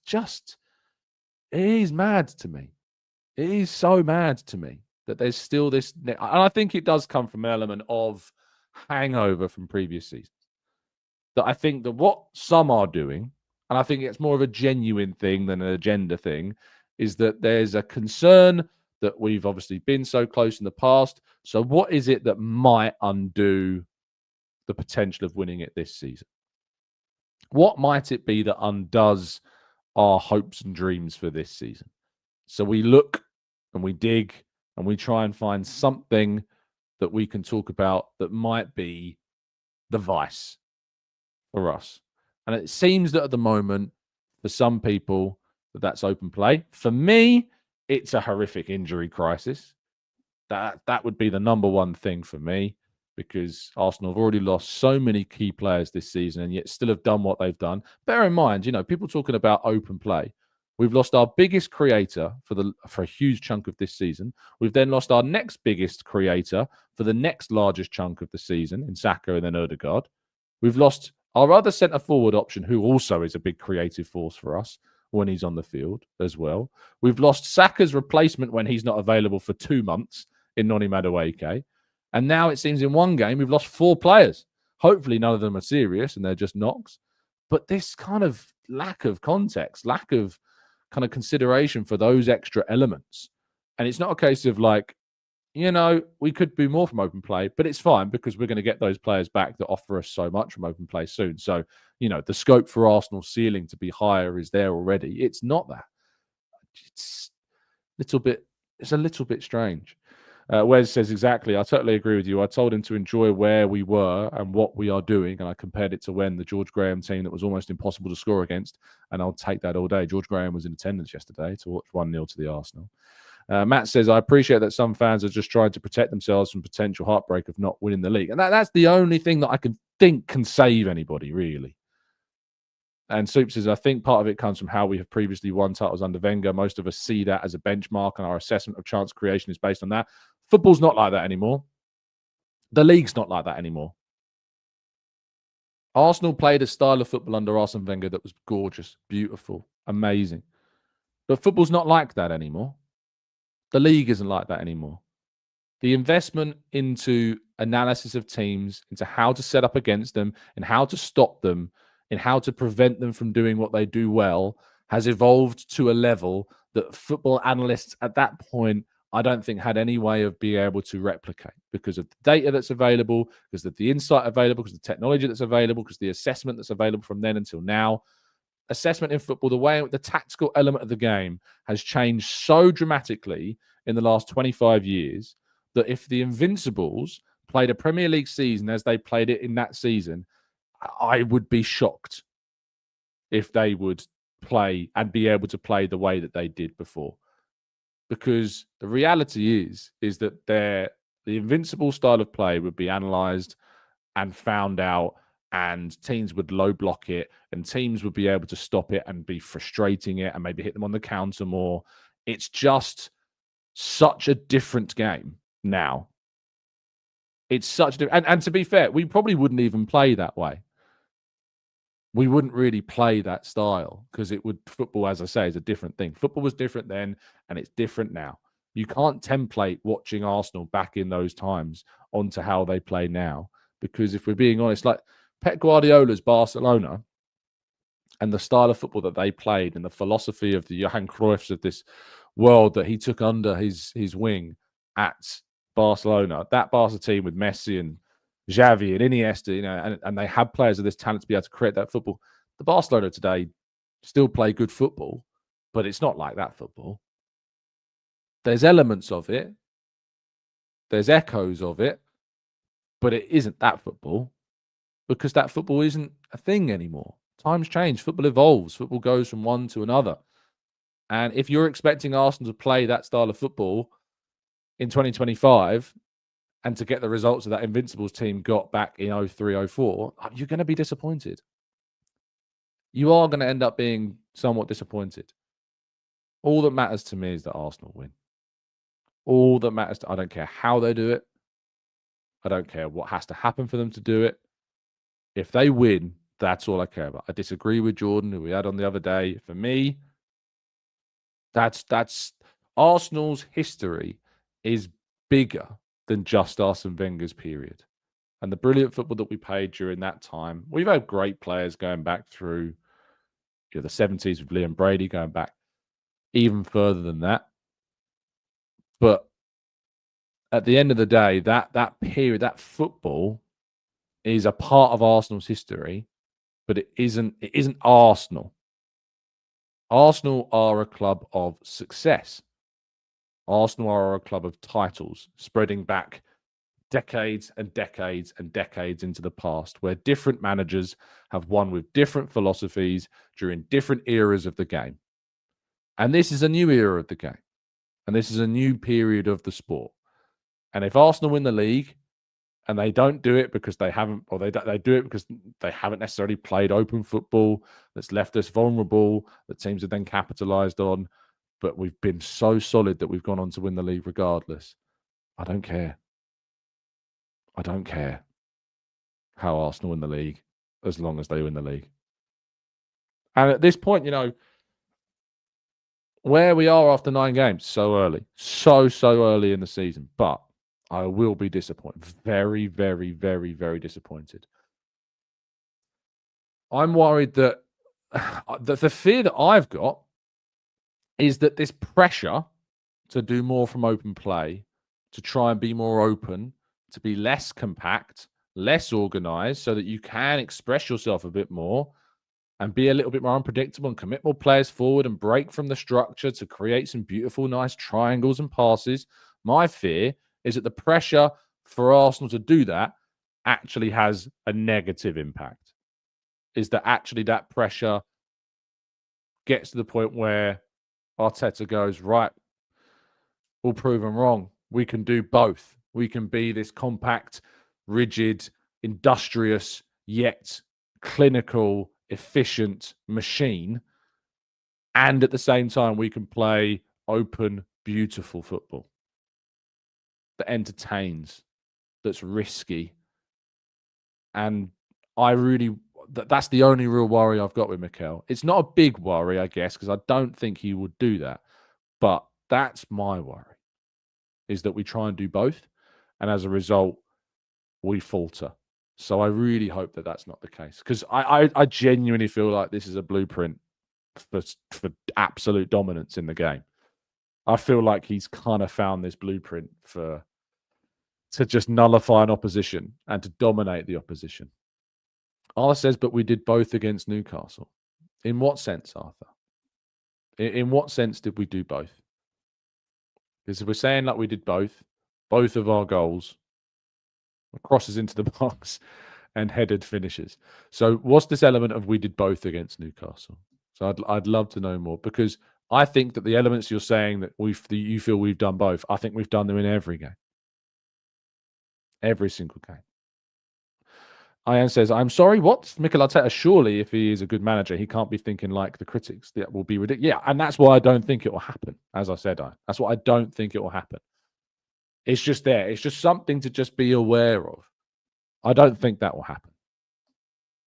is mad to me. It is so mad to me that there's still this, and I think it does come from an element of hangover from previous seasons. That I think that what some are doing, and I think it's more of a genuine thing than an agenda thing, is that there's a concern that we've obviously been so close in the past. So what is it that might undo the potential of winning it this season? What might it be that undoes our hopes and dreams for this season? So we look and we dig and we try and find something that we can talk about that might be the vice for us. And it seems that at the moment, for some people, that's open play. For me, it's a horrific injury crisis. That would be the number one thing for me, because Arsenal have already lost so many key players this season and yet still have done what they've done. Bear in mind, people talking about open play. We've lost our biggest creator for a huge chunk of this season. We've then lost our next biggest creator for the next largest chunk of the season in Saka and then Odegaard. We've lost our other centre-forward option, who also is a big creative force for us when he's on the field as well. We've lost Saka's replacement when he's not available for 2 months in Noni Madueke. And now it seems in one game we've lost 4 players. Hopefully none of them are serious and they're just knocks. But this kind of lack of context, lack of kind of consideration for those extra elements. And it's not a case of like, we could do more from open play, but it's fine because we're going to get those players back that offer us so much from open play soon. So, the scope for Arsenal's ceiling to be higher is there already. It's not that. It's a little bit strange. Wes says, exactly, I totally agree with you. I told him to enjoy where we were and what we are doing, and I compared it to when the George Graham team that was almost impossible to score against, and I'll take that all day. George Graham was in attendance yesterday to watch 1-0 to the Arsenal. Matt says, I appreciate that some fans are just trying to protect themselves from potential heartbreak of not winning the league. And that's the only thing that I can think can save anybody, really. And Soup says, I think part of it comes from how we have previously won titles under Wenger. Most of us see that as a benchmark, and our assessment of chance creation is based on that. Football's not like that anymore. The league's not like that anymore. Arsenal played a style of football under Arsene Wenger that was gorgeous, beautiful, amazing. But football's not like that anymore. The league isn't like that anymore. The investment into analysis of teams, into how to set up against them and how to stop them and how to prevent them from doing what they do well has evolved to a level that football analysts at that point, I don't think, had any way of being able to replicate because of the data that's available, because of the insight available, because of the technology that's available, because of the assessment that's available from then until now. Assessment in football, the way the tactical element of the game has changed so dramatically in the last 25 years that if the Invincibles played a Premier League season as they played it in that season, I would be shocked if they would play and be able to play the way that they did before. Because the reality is that the Invincible style of play would be analysed and found out, and teams would low block it, and teams would be able to stop it and be frustrating it and maybe hit them on the counter more. It's just such a different game now. It's such a and to be fair, we probably wouldn't even play that way. We wouldn't really play that style because football, as I say, is a different thing. Football was different then and it's different now. You can't template watching Arsenal back in those times onto how they play now. Because if we're being honest, like Pep Guardiola's Barcelona and the style of football that they played and the philosophy of the Johan Cruyffs of this world that he took under his wing at Barcelona, that Barca team with Messi and Xavi and Iniesta, and they had players of this talent to be able to create that football. The Barcelona today still play good football, but it's not like that football. There's elements of it. There's echoes of it, but it isn't that football because that football isn't a thing anymore. Times change. Football evolves. Football goes from one to another. And if you're expecting Arsenal to play that style of football in 2025 and to get the results that that Invincibles team got back in 03-04, you're going to be disappointed. You are going to end up being somewhat disappointed. All that matters to me is that Arsenal win. All that matters I don't care how they do it. I don't care what has to happen for them to do it. If they win, that's all I care about. I disagree with Jordan, who we had on the other day. For me, that's Arsenal's history is bigger than just Arsene Wenger's period. And the brilliant football that we played during that time, we've had great players going back through the 70s with Liam Brady, going back even further than that. But at the end of the day, that period, that football is a part of Arsenal's history, but it isn't Arsenal. Arsenal are a club of success. Arsenal are a club of titles spreading back decades and decades and decades into the past, where different managers have won with different philosophies during different eras of the game. And this is a new era of the game. And this is a new period of the sport. And if Arsenal win the league and they don't do it because they haven't, or they do it because they haven't necessarily played open football that's left us vulnerable, that teams have then capitalised on, but we've been so solid that we've gone on to win the league regardless. I don't care. I don't care how Arsenal win the league as long as they win the league. And at this point, where we are after 9 games, so early, so early in the season, but I will be disappointed. Very, very, very, very disappointed. I'm worried that the fear that I've got is that this pressure to do more from open play, to try and be more open, to be less compact, less organized, so that you can express yourself a bit more and be a little bit more unpredictable and commit more players forward and break from the structure to create some beautiful, nice triangles and passes. My fear is that the pressure for Arsenal to do that actually has a negative impact. Is that actually that pressure gets to the point where Arteta goes, right, we'll prove them wrong. We can do both. We can be this compact, rigid, industrious, yet clinical, efficient machine, and at the same time we can play open, beautiful football that entertains, that's risky. And that's the only real worry I've got with Mikel. It's not a big worry, I guess, because I don't think he would do that. But that's my worry, is that we try and do both. And as a result, we falter. So I really hope that that's not the case, because I genuinely feel like this is a blueprint for absolute dominance in the game. I feel like he's kind of found this blueprint to just nullify an opposition and to dominate the opposition. Arthur says, but we did both against Newcastle. In what sense, Arthur? In what sense did we do both? Because if we're saying like we did both of our goals crosses into the box and headed finishes. So what's this element of we did both against Newcastle? So I'd love to know more, because I think that the elements you're saying that you feel we've done both, I think we've done them in every game. Every single game. Ian says, I'm sorry, what? Mikel Arteta, surely if he is a good manager, he can't be thinking like the critics. That will be ridiculous. Yeah, and that's why I don't think it will happen. As I said, that's what I don't think it will happen. It's just there. It's just something to just be aware of. I don't think that will happen.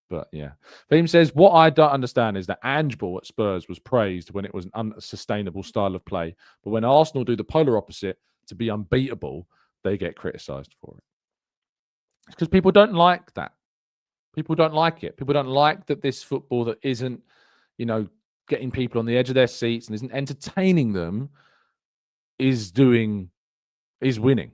But yeah. Beam says, what I don't understand is that Angeball at Spurs was praised when it was an unsustainable style of play. But when Arsenal do the polar opposite, to be unbeatable, they get criticised for it. It's because people don't like that. People don't like it. People don't like that this football that isn't, getting people on the edge of their seats and isn't entertaining them is winning.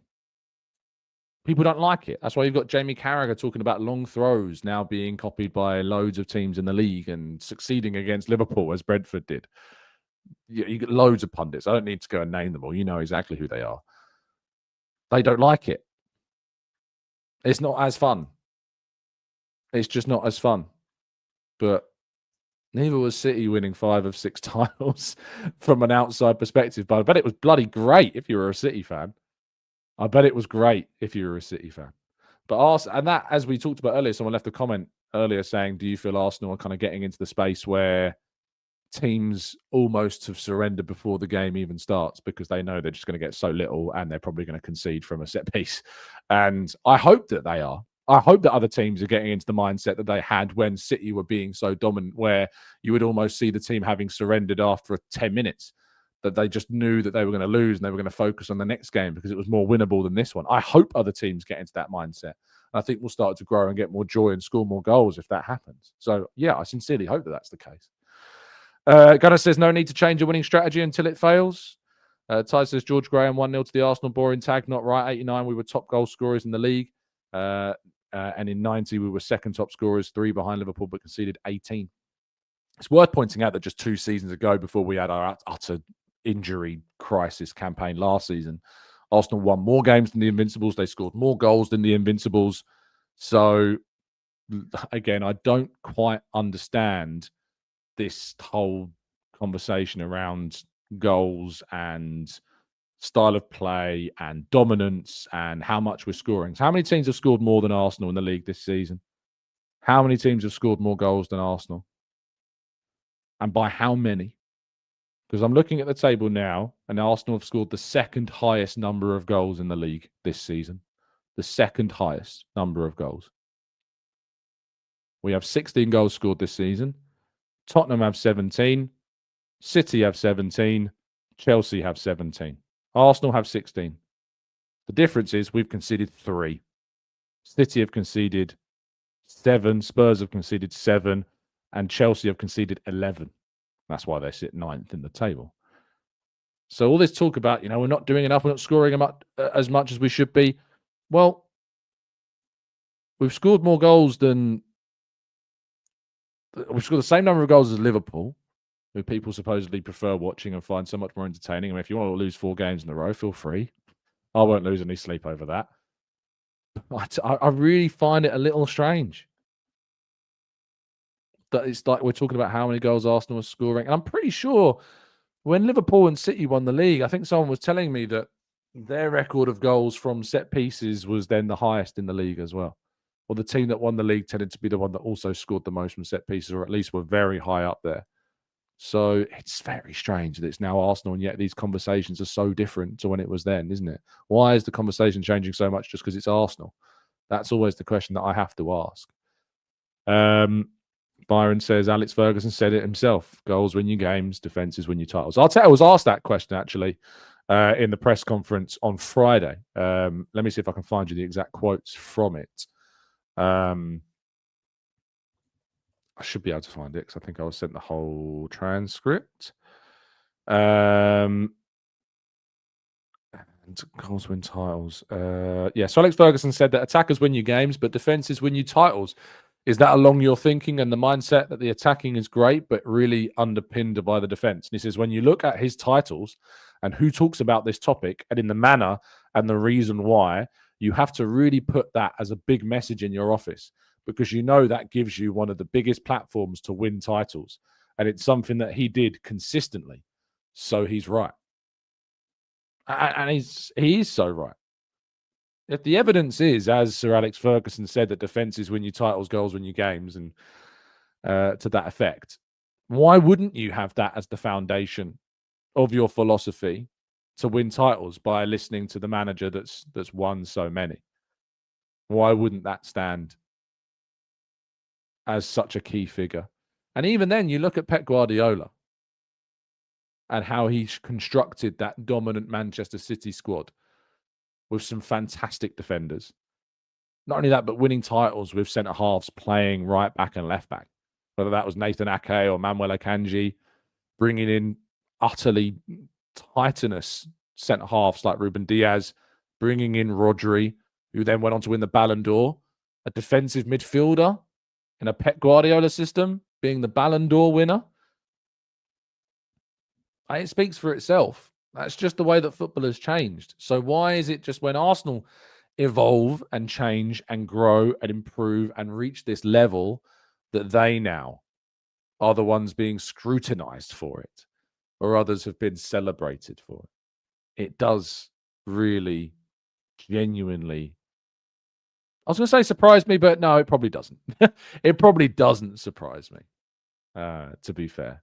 People don't like it. That's why you've got Jamie Carragher talking about long throws now being copied by loads of teams in the league and succeeding against Liverpool as Brentford did. You get loads of pundits. I don't need to go and name them all. You know exactly who they are. They don't like it. It's not as fun. It's just not as fun. But neither was City winning 5 of 6 titles from an outside perspective. But I bet it was bloody great if you were a City fan. I bet it was great if you were a City fan. But and that, as we talked about earlier, someone left a comment earlier saying, do you feel Arsenal are kind of getting into the space where teams almost have surrendered before the game even starts because they know they're just going to get so little and they're probably going to concede from a set piece? And I hope that they are. I hope that other teams are getting into the mindset that they had when City were being so dominant, where you would almost see the team having surrendered after 10 minutes, that they just knew that they were going to lose and they were going to focus on the next game because it was more winnable than this one. I hope other teams get into that mindset. I think we'll start to grow and get more joy and score more goals if that happens. So, yeah, I sincerely hope that that's the case. Gunnar says, no need to change a winning strategy until it fails. Ty says, George Graham 1-0 to the Arsenal, boring tag, not right. 89, we were top goal scorers in the league. And in 90, we were second top scorers, 3 behind Liverpool, but conceded 18. It's worth pointing out that just 2 seasons ago, before we had our utter injury crisis campaign last season, Arsenal won more games than the Invincibles. They scored more goals than the Invincibles. So, again, I don't quite understand this whole conversation around goals and style of play and dominance and how much we're scoring. So how many teams have scored more than Arsenal in the league this season? How many teams have scored more goals than Arsenal? And by how many? Because I'm looking at the table now, and Arsenal have scored the second highest number of goals in the league this season. The second highest number of goals. We have 16 goals scored this season. Tottenham have 17. City have 17. Chelsea have 17. Arsenal have 16. The difference is we've conceded 3. City have conceded 7. Spurs have conceded 7. And Chelsea have conceded 11. That's why they sit 9th in the table. So all this talk about, we're not doing enough, we're not scoring as much as we should be. Well, we've scored more goals than... We've scored the same number of goals as Liverpool, who people supposedly prefer watching and find so much more entertaining. I mean, if you want to lose 4 games in a row, feel free. I won't lose any sleep over that. I really find it a little strange that it's like we're talking about how many goals Arsenal are scoring. And I'm pretty sure when Liverpool and City won the league, I think someone was telling me that their record of goals from set pieces was then the highest in the league as well. or the team that won the league tended to be the one that also scored the most from set pieces, or at least were very high up there. So it's very strange that it's now Arsenal, and yet these conversations are so different to when it was then, isn't it? Why is the conversation changing so much just because it's Arsenal? That's always the question that I have to ask. Byron says, Alex Ferguson said it himself. Goals win you games, defenses win you titles. Arteta was asked that question, actually, in the press conference on Friday. Let me see if I can find you the exact quotes from it. I should be able to find it because I think I was sent the whole transcript. And goals win titles. So Alex Ferguson said that attackers win you games, but defenses win you titles. Is that along your thinking and the mindset that the attacking is great, but really underpinned by the defense? And he says, when you look at his titles and who talks about this topic and in the manner and the reason why, you have to really put that as a big message in your office, because you know that gives you one of the biggest platforms to win titles. And it's something that he did consistently. So he's right. And he is so right. If the evidence is, as Sir Alex Ferguson said, that defenses win you titles, goals win you games, and to that effect, why wouldn't you have that as the foundation of your philosophy to win titles by listening to the manager that's won so many? Why wouldn't that stand as such a key figure? And even then, you look at Pep Guardiola and how he constructed that dominant Manchester City squad with some fantastic defenders. Not only that, but winning titles with centre-halves playing right back and left back. Whether that was Nathan Ake or Manuel Akanji, bringing in utterly titanous centre-halves like Ruben Diaz, bringing in Rodri, who then went on to win the Ballon d'Or, a defensive midfielder in a Pep Guardiola system, being the Ballon d'Or winner. It speaks for itself. That's just the way that football has changed. So why is it just when Arsenal evolve and change and grow and improve and reach this level that they now are the ones being scrutinized for it, or others have been celebrated for it? It does really, genuinely, I was going to say surprise me, but no, it probably doesn't. It probably doesn't surprise me, to be fair.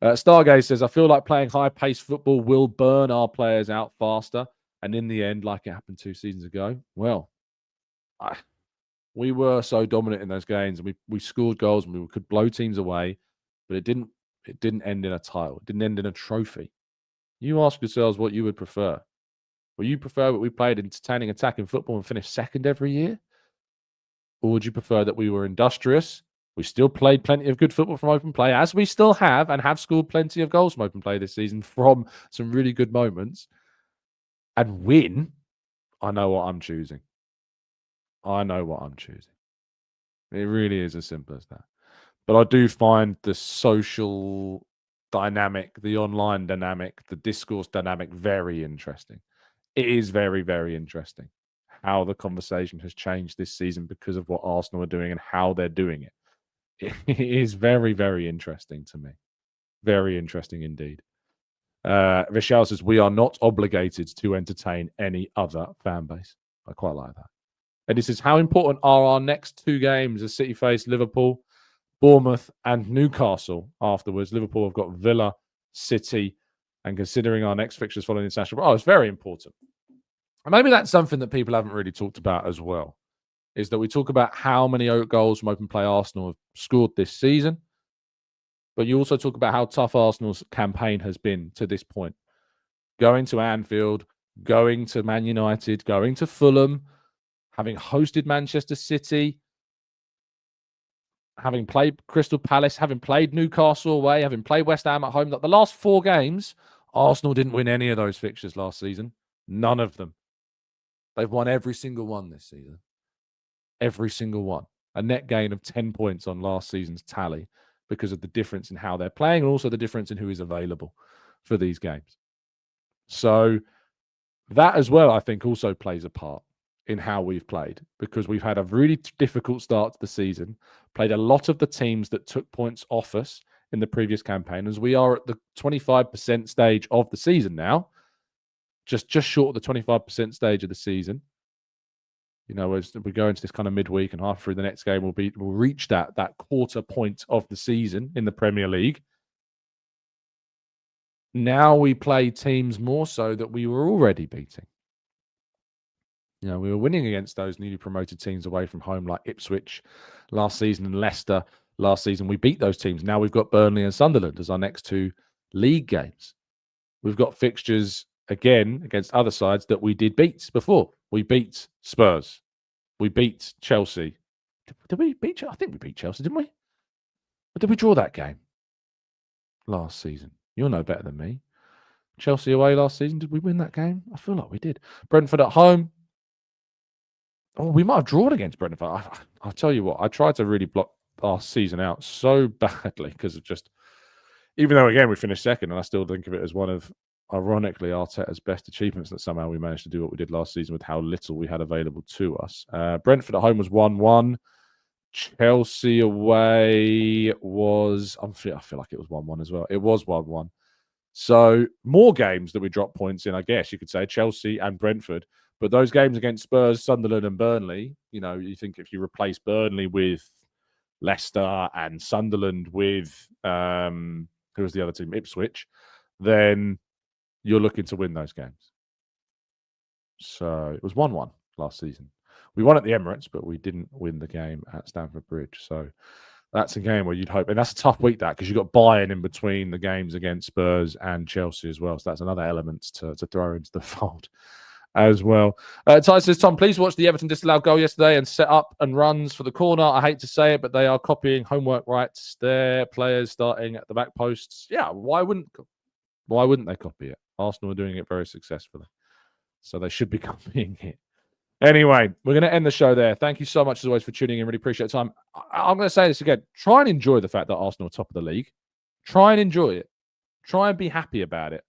Stargaze says, I feel like playing high-paced football will burn our players out faster. And in the end, like it happened 2 seasons ago, well, we were so dominant in those games, and we scored goals and we could blow teams away, but it didn't end in a title. It didn't end in a trophy. You ask yourselves what you would prefer. Would you prefer that we played entertaining attacking football and finished second every year? Or would you prefer that we were industrious? We still played plenty of good football from open play, as we still have, and have scored plenty of goals from open play this season from some really good moments, and win. I know what I'm choosing. I know what I'm choosing. It really is as simple as that. But I do find the social dynamic, the online dynamic, the discourse dynamic very interesting. It is very, very interesting how the conversation has changed this season because of what Arsenal are doing and how they're doing it. It is very, very interesting to me. Very interesting indeed. Vishal says, we are not obligated to entertain any other fan base. I quite like that. And he says, how important are our next 2 games as City face Liverpool, Bournemouth and Newcastle afterwards? Liverpool have got Villa, City, and considering our next fixtures following international, it's very important. And maybe that's something that people haven't really talked about as well, is that we talk about how many goals from open play Arsenal have scored this season, but you also talk about how tough Arsenal's campaign has been to this point. Going to Anfield, going to Man United, going to Fulham, having hosted Manchester City, having played Crystal Palace, having played Newcastle away, having played West Ham at home. The last 4 games, Arsenal didn't win any of those fixtures last season. None of them. They've won every single one this season. Every single one. A net gain of 10 points on last season's tally because of the difference in how they're playing and also the difference in who is available for these games. So that as well, I think, also plays a part in how we've played, because we've had a really difficult start to the season, played a lot of the teams that took points off us in the previous campaign, as we are at the 25% stage of the season now, just short of the 25% stage of the season. You know, as we go into this kind of midweek and half through the next game, we'll reach that quarter point of the season in the Premier League. Now we play teams more so that we were already beating. You know, we were winning against those newly promoted teams away from home, like Ipswich last season and Leicester last season. We beat those teams. Now we've got Burnley and Sunderland as our next 2 league games. We've got fixtures again against other sides that we did beat before. We beat Spurs. We beat Chelsea. Did we beat Chelsea? I think we beat Chelsea, didn't we? Or did we draw that game last season? You'll know better than me. Chelsea away last season. Did we win that game? I feel like we did. Brentford at home. Oh, we might have drawn against Brentford. I'll tell you what, I tried to really block our season out so badly because of just, even though, again, we finished second, and I still think of it as one of, ironically, Arteta's best achievements, that somehow we managed to do what we did last season with how little we had available to us. Brentford at home was 1-1. Chelsea away was, I feel like it was 1-1 as well. It was 1-1. So more games that we dropped points in, I guess you could say, Chelsea and Brentford. But those games against Spurs, Sunderland and Burnley, you know, you think if you replace Burnley with Leicester and Sunderland with, who was the other team, Ipswich, then you're looking to win those games. So it was 1-1 last season. We won at the Emirates, but we didn't win the game at Stamford Bridge. So that's a game where you'd hope, and that's a tough week, that, because you've got buy-in in between the games against Spurs and Chelsea as well. So that's another element to throw into the fold as well. Ty says, Tom, please watch the Everton disallowed goal yesterday and set up and runs for the corner. I hate to say it, but they are copying homework rights. Their players starting at the back posts. Yeah, why wouldn't they copy it? Arsenal are doing it very successfully, so they should be copying it. Anyway, we're going to end the show there. Thank you so much, as always, for tuning in. Really appreciate the time. I'm going to say this again. Try and enjoy the fact that Arsenal are top of the league. Try and enjoy it. Try and be happy about it.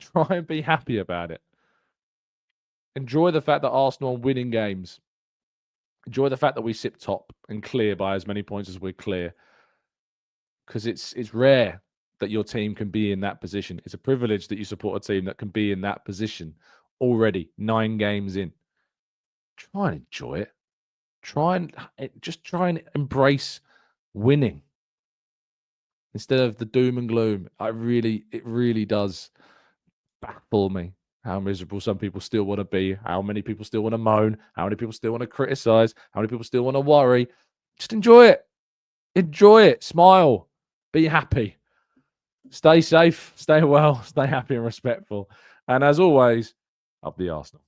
Try and be happy about it. Enjoy the fact that Arsenal are winning games. Enjoy the fact that we sit top and clear by as many points as we're clear. Because it's rare that your team can be in that position. It's a privilege that you support a team that can be in that position already 9 games in. Try and enjoy it. Try and embrace winning instead of the doom and gloom. It really does baffle me how miserable some people still want to be, how many people still want to moan, how many people still want to criticize, how many people still want to worry. Just enjoy it. Enjoy it. Smile. Be happy. Stay safe. Stay well. Stay happy and respectful. And as always, up the Arsenal.